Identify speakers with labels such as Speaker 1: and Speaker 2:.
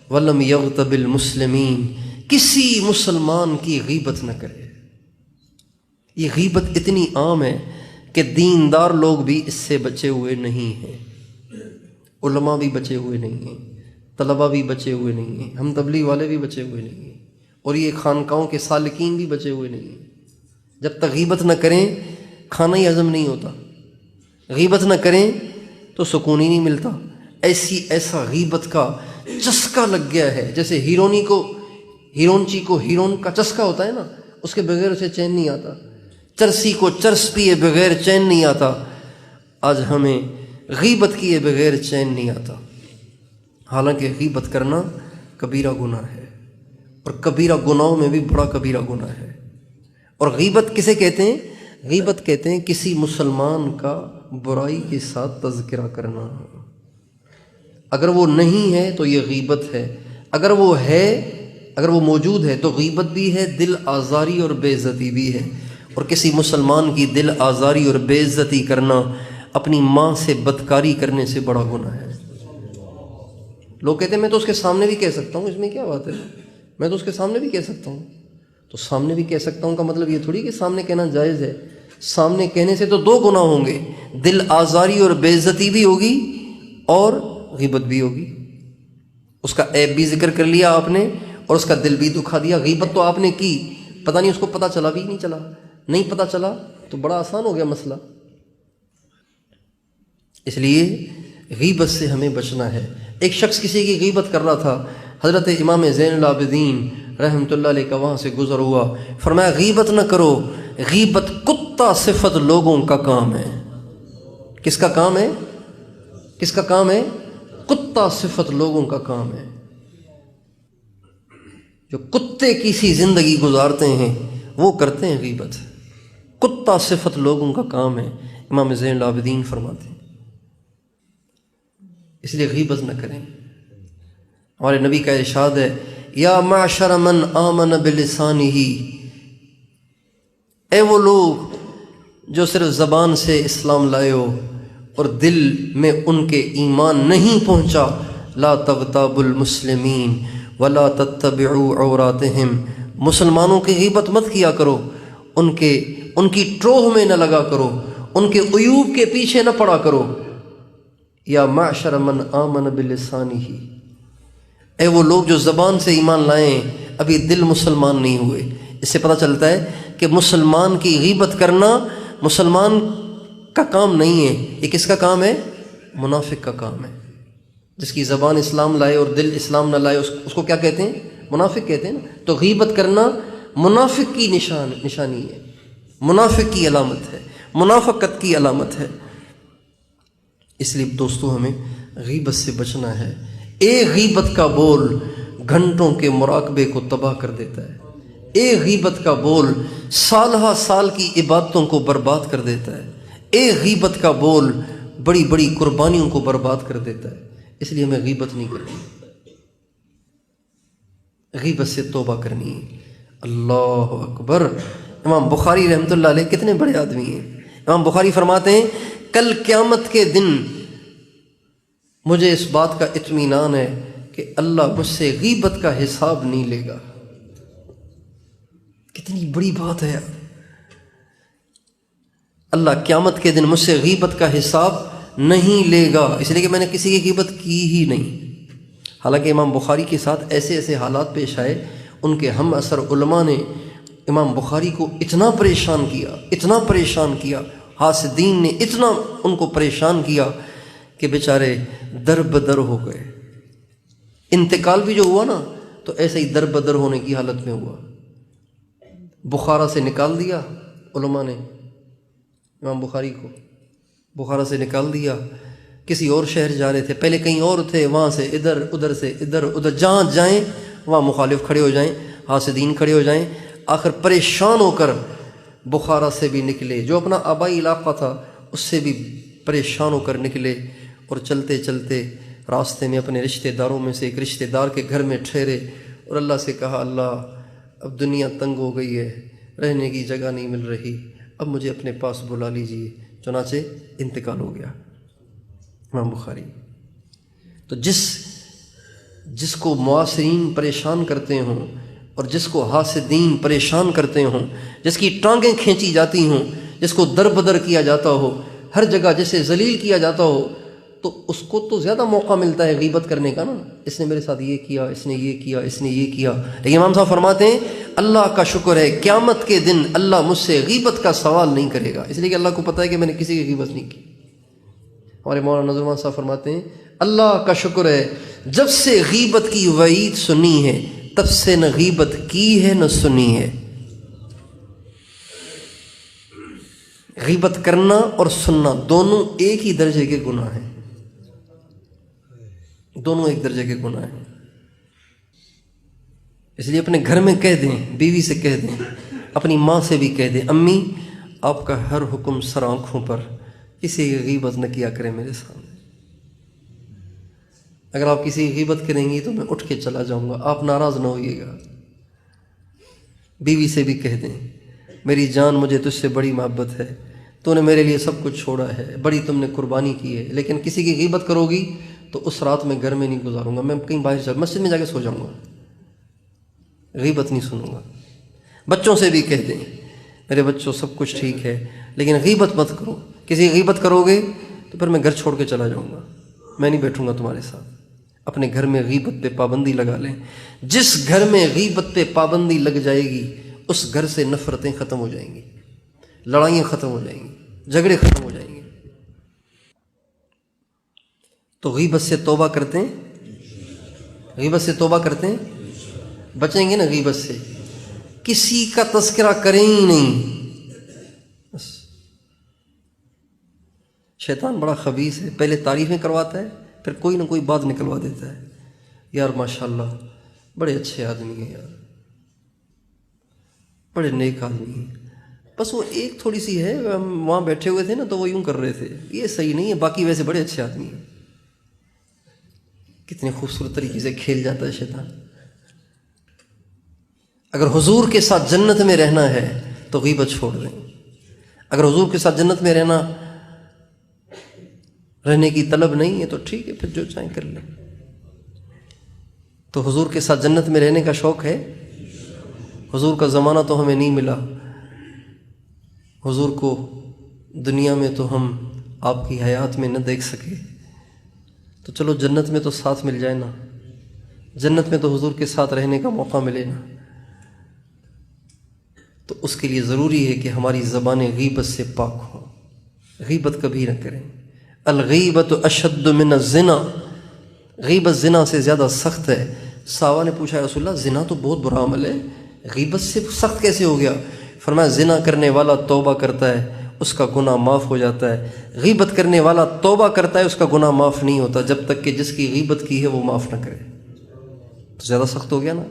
Speaker 1: وَلَمْ يَغْتَبِ الْمُسْلِمِينَ، کسی مسلمان کی غیبت نہ کرے۔ یہ غیبت اتنی عام ہے کہ دیندار لوگ بھی اس سے بچے ہوئے نہیں ہیں، علماء بھی بچے ہوئے نہیں ہیں، طلباء بھی بچے ہوئے نہیں ہیں، ہم تبلیغ والے بھی بچے ہوئے نہیں ہیں، اور یہ خانقاہوں کے سالکین بھی بچے ہوئے نہیں ہیں۔ جب تک غیبت نہ کریں کھانا ہی ہضم نہیں ہوتا، غیبت نہ کریں تو سکون ہی نہیں ملتا۔ ایسا غیبت کا چسکا لگ گیا ہے، جیسے ہیرونچی کو ہیرون کا چسکا ہوتا ہے نا، اس کے بغیر اسے چین نہیں آتا، چرسی کو چرس پیے بغیر چین نہیں آتا۔ آج ہمیں غیبت کیے بغیر چین نہیں آتا، حالانکہ غیبت کرنا کبیرہ گناہ ہے، اور کبیرہ گناہوں میں بھی بڑا کبیرہ گناہ ہے۔ اور غیبت کسے کہتے ہیں؟ غیبت کہتے ہیں کسی مسلمان کا برائی کے ساتھ تذکرہ کرنا۔ اگر وہ نہیں ہے تو یہ غیبت ہے، اگر وہ موجود ہے تو غیبت بھی ہے، دل آزاری اور بے عزتی بھی ہے۔ اور کسی مسلمان کی دل آزاری اور بے عزتی کرنا اپنی ماں سے بدکاری کرنے سے بڑا گناہ ہے۔ لوگ کہتے ہیں میں تو اس کے سامنے بھی کہہ سکتا ہوں، اس میں کیا بات ہے، میں تو اس کے سامنے بھی کہہ سکتا ہوں۔ تو سامنے بھی کہہ سکتا ہوں کا مطلب یہ تھوڑی کہ سامنے کہنا جائز ہے۔ سامنے کہنے سے تو دو گناہ ہوں گے، دل آزاری اور بے عزتی بھی ہوگی اور غیبت بھی ہوگی۔ اس کا عیب بھی ذکر کر لیا آپ نے اور اس کا دل بھی دکھا دیا۔ غیبت تو آپ نے کی، پتہ نہیں اس کو پتہ چلا بھی نہیں چلا، نہیں پتہ چلا تو بڑا آسان ہو گیا مسئلہ۔ اس لیے غیبت سے ہمیں بچنا ہے۔ ایک شخص کسی کی غیبت کر رہا تھا، حضرت امام زین العابدین رحمۃ اللہ علیہ کا وہاں سے گزر ہوا، فرمایا غیبت نہ کرو، غیبت کتا صفت لوگوں کا کام ہے۔ کس کا کام ہے؟ کس کا کام ہے؟ کتا صفت لوگوں کا کام ہے۔ جو کتے کی سی زندگی گزارتے ہیں وہ کرتے ہیں غیبت، کتا صفت لوگوں کا کام ہے، امام زین العابدین فرماتے ہیں۔ اس لیے غیبت نہ کریں۔ ہمارے نبی کا ارشاد ہے، یا معشر من آمن بلسانہ، اے وہ لوگ جو صرف زبان سے اسلام لائے ہو اور دل میں ان کے ایمان نہیں پہنچا، لا تغتابوا المسلمین ولا تتبعوا عوراتہم، مسلمانوں کی غیبت مت کیا کرو، ان کی ٹروہ میں نہ لگا کرو، ان کے عیوب کے پیچھے نہ پڑا کرو۔ یا معشر من آمن بلسانہ، اے وہ لوگ جو زبان سے ایمان لائیں ابھی دل مسلمان نہیں ہوئے۔ اس سے پتہ چلتا ہے کہ مسلمان کی غیبت کرنا مسلمان کا کام نہیں ہے، یہ کس کا کام ہے؟ منافق کا کام ہے۔ جس کی زبان اسلام لائے اور دل اسلام نہ لائے اس کو کیا کہتے ہیں؟ منافق کہتے ہیں نا۔ تو غیبت کرنا منافق کی نشانی ہے، منافق کی علامت ہے، منافقت کی علامت ہے۔ اس لیے دوستو ہمیں غیبت سے بچنا ہے۔ ایک غیبت کا بول گھنٹوں کے مراقبے کو تباہ کر دیتا ہے، ایک غیبت کا بول سالہ سال کی عبادتوں کو برباد کر دیتا ہے، ایک غیبت کا بول بڑی بڑی قربانیوں کو برباد کر دیتا ہے۔ اس لیے ہمیں غیبت نہیں کرنی، غیبت سے توبہ کرنی ہے۔ اللہ اکبر۔ امام بخاری رحمۃ اللہ علیہ کتنے بڑے آدمی ہیں۔ امام بخاری فرماتے ہیں کل قیامت کے دن مجھے اس بات کا اطمینان ہے کہ اللہ مجھ سے غیبت کا حساب نہیں لے گا۔ کتنی بڑی بات ہے یار، اللہ قیامت کے دن مجھ سے غیبت کا حساب نہیں لے گا، اس لیے کہ میں نے کسی کی غیبت کی ہی نہیں۔ حالانکہ امام بخاری کے ساتھ ایسے ایسے حالات پیش آئے، ان کے ہم اثر علماء نے امام بخاری کو اتنا پریشان کیا، اتنا پریشان کیا، حاسدین نے اتنا ان کو پریشان کیا کہ بیچارے در بدر ہو گئے۔ انتقال بھی جو ہوا نا تو ایسے ہی در بدر ہونے کی حالت میں ہوا۔ بخارا سے نکال دیا علماء نے امام بخاری کو، بخارا سے نکال دیا، کسی اور شہر جا رہے تھے، پہلے کہیں اور تھے، وہاں سے ادھر، ادھر سے ادھر، ادھر جہاں جائیں وہاں مخالف کھڑے ہو جائیں، حاسدین کھڑے ہو جائیں۔ آخر پریشان ہو کر بخارا سے بھی نکلے، جو اپنا آبائی علاقہ تھا اس سے بھی پریشان ہو کر نکلے، اور چلتے چلتے راستے میں اپنے رشتہ داروں میں سے ایک رشتہ دار کے گھر میں ٹھہرے اور اللہ سے کہا، اللہ اب دنیا تنگ ہو گئی ہے، رہنے کی جگہ نہیں مل رہی، اب مجھے اپنے پاس بلا لیجیے۔ چنانچہ انتقال ہو گیا امام بخاری۔ تو جس کو معاصرین پریشان کرتے ہوں اور جس کو حاسدین پریشان کرتے ہوں، جس کی ٹانگیں کھینچی جاتی ہوں، جس کو در بدر کیا جاتا ہو، ہر جگہ جسے ذلیل کیا جاتا ہو، تو اس کو تو زیادہ موقع ملتا ہے غیبت کرنے کا نا، اس نے میرے ساتھ یہ کیا، اس نے یہ کیا، اس نے یہ کیا۔ لیکن امام صاحب فرماتے ہیں اللہ کا شکر ہے قیامت کے دن اللہ مجھ سے غیبت کا سوال نہیں کرے گا، اس لیے کہ اللہ کو پتہ ہے کہ میں نے کسی کی غیبت نہیں کی۔ ہمارے مولانا نذر الرحمن صاحب فرماتے ہیں اللہ کا شکر ہے جب سے غیبت کی وعید سنی ہے تب سے نہ غیبت کی ہے نہ سنی ہے۔ غیبت کرنا اور سننا دونوں ایک ہی درجے کے گناہ ہیں، دونوں ایک درجے کے گناہ ہیں۔ اس لیے اپنے گھر میں کہہ دیں، بیوی سے کہہ دیں، اپنی ماں سے بھی کہہ دیں امی آپ کا ہر حکم سر آنکھوں پر، کسی کی غیبت نہ کیا کریں میرے سامنے۔ اگر آپ کسی کی غیبت کریں گی تو میں اٹھ کے چلا جاؤں گا، آپ ناراض نہ ہوئیے گا۔ بیوی سے بھی کہہ دیں میری جان مجھے تجھ سے بڑی محبت ہے، تو نے میرے لیے سب کچھ چھوڑا ہے، بڑی تم نے قربانی کی ہے، لیکن کسی کی غیبت کرو گی تو اس رات میں گھر میں نہیں گزاروں گا، میں کہیں باہر مسجد میں جا کے سو جاؤں گا، غیبت نہیں سنوں گا۔ بچوں سے بھی کہہ دیں میرے بچوں سب کچھ ٹھیک ہے لیکن غیبت مت کرو، کسی کی غیبت کرو گے تو پھر میں گھر چھوڑ کے چلا جاؤں گا، میں نہیں بیٹھوں گا تمہارے ساتھ۔ اپنے گھر میں غیبت پہ پابندی لگا لیں، جس گھر میں غیبت پہ پابندی لگ جائے گی اس گھر سے نفرتیں ختم ہو جائیں گی، لڑائیاں ختم ہو جائیں گی، جھگڑے ختم ہو جائیں گے۔ تو غیبت سے توبہ کرتے ہیں، غیبت سے توبہ کرتے ہیں، بچیں گے نا غیبت سے، کسی کا تذکرہ کریں ہی نہیں۔ بس شیطان بڑا خبیث ہے، پہلے تعریفیں کرواتا ہے پھر کوئی نہ کوئی بات نکلوا دیتا ہے، یار ماشاءاللہ بڑے اچھے آدمی ہیں، یار بڑے نیک آدمی ہیں، بس وہ ایک تھوڑی سی ہے، ہم وہاں بیٹھے ہوئے تھے نا تو وہ یوں کر رہے تھے، یہ صحیح نہیں ہے، باقی ویسے بڑے اچھے آدمی ہیں۔ کتنے خوبصورت طریقے سے کھیل جاتا ہے شیطان۔ اگر حضور کے ساتھ جنت میں رہنا ہے تو غیبت چھوڑ دیں، اگر حضور کے ساتھ جنت میں رہنے کی طلب نہیں ہے تو ٹھیک ہے، پھر جو چاہیں کر لیں۔ تو حضور کے ساتھ جنت میں رہنے کا شوق ہے، حضور کا زمانہ تو ہمیں نہیں ملا، حضور کو دنیا میں تو ہم آپ کی حیات میں نہ دیکھ سکے، تو چلو جنت میں تو ساتھ مل جائے نا، جنت میں تو حضور کے ساتھ رہنے کا موقع ملے نا۔ تو اس کے لیے ضروری ہے کہ ہماری زبانیں غیبت سے پاک ہوں، غیبت کبھی نہ کریں۔ الغیبت اشد من الزنا، غیبت زنا سے زیادہ سخت ہے۔ صحابہ نے پوچھا رسول اللہ زنا تو بہت برا عمل ہے، غیبت سے سخت کیسے ہو گیا؟ فرمایا زنا کرنے والا توبہ کرتا ہے اس کا گناہ معاف ہو جاتا ہے، غیبت کرنے والا توبہ کرتا ہے اس کا گناہ معاف نہیں ہوتا جب تک کہ جس کی غیبت کی ہے وہ معاف نہ کرے۔ تو زیادہ سخت ہو گیا نا۔